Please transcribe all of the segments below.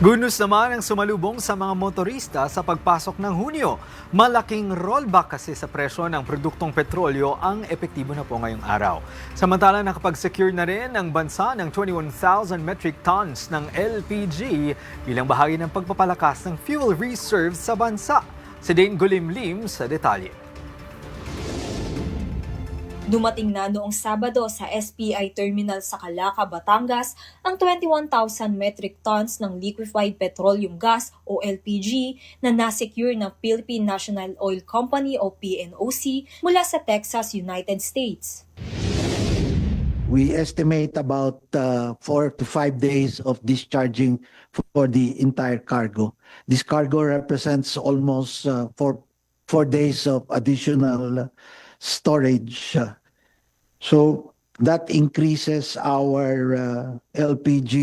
Good news naman ang sumalubong sa mga motorista sa pagpasok ng Hunyo. Malaking rollback kasi sa presyo ng produktong petrolyo ang epektibo na po ngayong araw. Samantala nakapag-secure na rin ang bansa ng 21,000 metric tons ng LPG bilang bahagi ng pagpapalakas ng fuel reserves sa bansa. Si Dane Gulimlim sa detalye. Dumating na noong Sabado sa SPI Terminal sa Calaca, Batangas ang 21,000 metric tons ng liquefied petroleum gas o LPG na nasecure ng Philippine National Oil Company o PNOC mula sa Texas, United States. We estimate about 4 to 5 days of discharging for the entire cargo. This cargo represents almost 4 days of additional storage. So that increases our LPG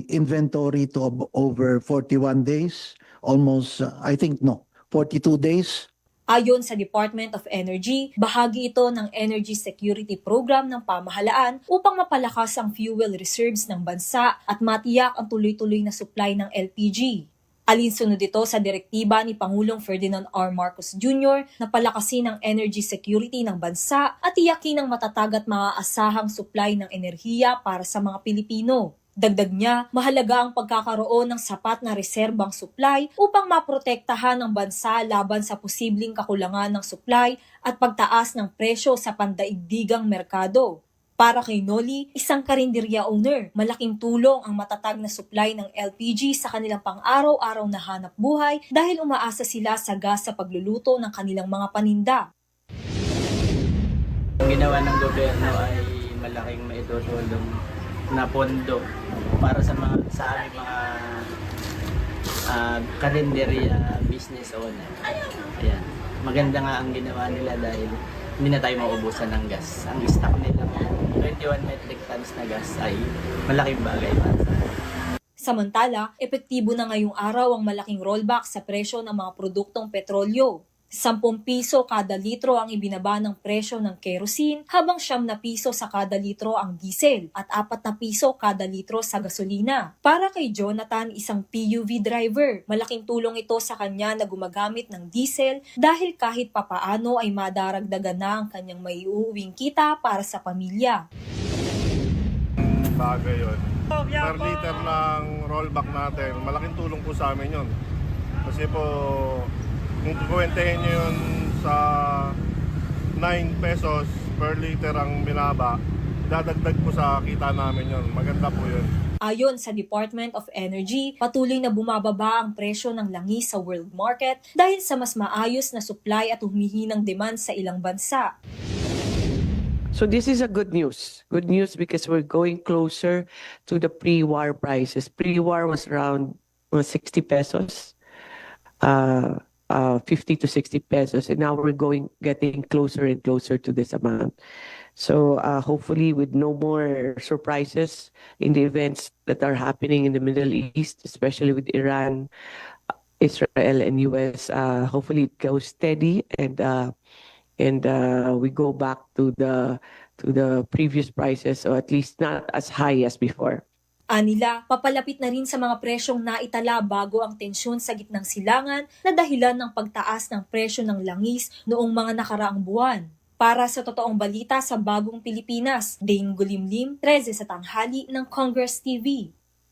inventory to over 41 days, almost, 42 days. Ayon sa Department of Energy, bahagi ito ng Energy Security Program ng pamahalaan upang mapalakas ang fuel reserves ng bansa at matiyak ang tuloy-tuloy na supply ng LPG. Alinsunod ito sa direktiba ni Pangulong Ferdinand R. Marcos Jr. na palakasin ang energy security ng bansa at tiyakin ang matatag at maaasahang supply ng enerhiya para sa mga Pilipino. Dagdag niya, mahalaga ang pagkakaroon ng sapat na reserbang supply upang maprotektahan ang bansa laban sa posibleng kakulangan ng supply at pagtaas ng presyo sa pandaigdigang merkado. Para kay Noli, isang karinderya owner, malaking tulong ang matatag na supply ng LPG sa kanilang pang-araw-araw na hanap buhay dahil umaasa sila sa gas sa pagluluto ng kanilang mga paninda. Ang ginawa ng gobyerno ay malaking maitutulong na pondo para sa aming mga karinderya business owner. Ayan. Maganda nga ang ginawa nila dahil hindi na tayo mauubusan ng gas. Ang stock nila 21 metric tons na gas ay malaking bagay para sa atin. Samantala, epektibo na ngayong araw ang malaking rollback sa presyo ng mga produktong petrolyo. 10 piso kada litro ang ibinaba ng presyo ng kerosene habang 9 na piso sa kada litro ang diesel at 4 na piso kada litro sa gasolina. Para kay Jonathan, isang PUV driver, malaking tulong ito sa kanya na gumagamit ng diesel dahil kahit papaano ay madaragdagan na ang kanyang maiuuwing kita para sa pamilya. Bagay yun. Per liter ng rollback natin, malaking tulong po sa amin yun. Kasi po, kung kukwentahin nyo yun sa 9 pesos per liter ang binaba, dadagdag po sa kita namin yun. Maganda po yun. Ayon sa Department of Energy, patuloy na bumababa ang presyo ng langis sa world market dahil sa mas maayos na supply at humihinang demand sa ilang bansa. So this is a good news. Good news because we're going closer to the pre-war prices. Pre-war was around 60 pesos. 50 to 60 pesos, and now we're getting closer and closer to this amount. So hopefully with no more surprises in the events that are happening in the Middle East, especially with Iran, Israel, and US, hopefully it goes steady and we go back to the previous prices, or at least not as high as before. Anila, papalapit na rin sa mga presyong naitala bago ang tensyon sa gitnang silangan na dahilan ng pagtaas ng presyo ng langis noong mga nakaraang buwan. Para sa totoong balita sa Bagong Pilipinas, Dane Gulimlim, 13 sa tanghali ng Congress TV.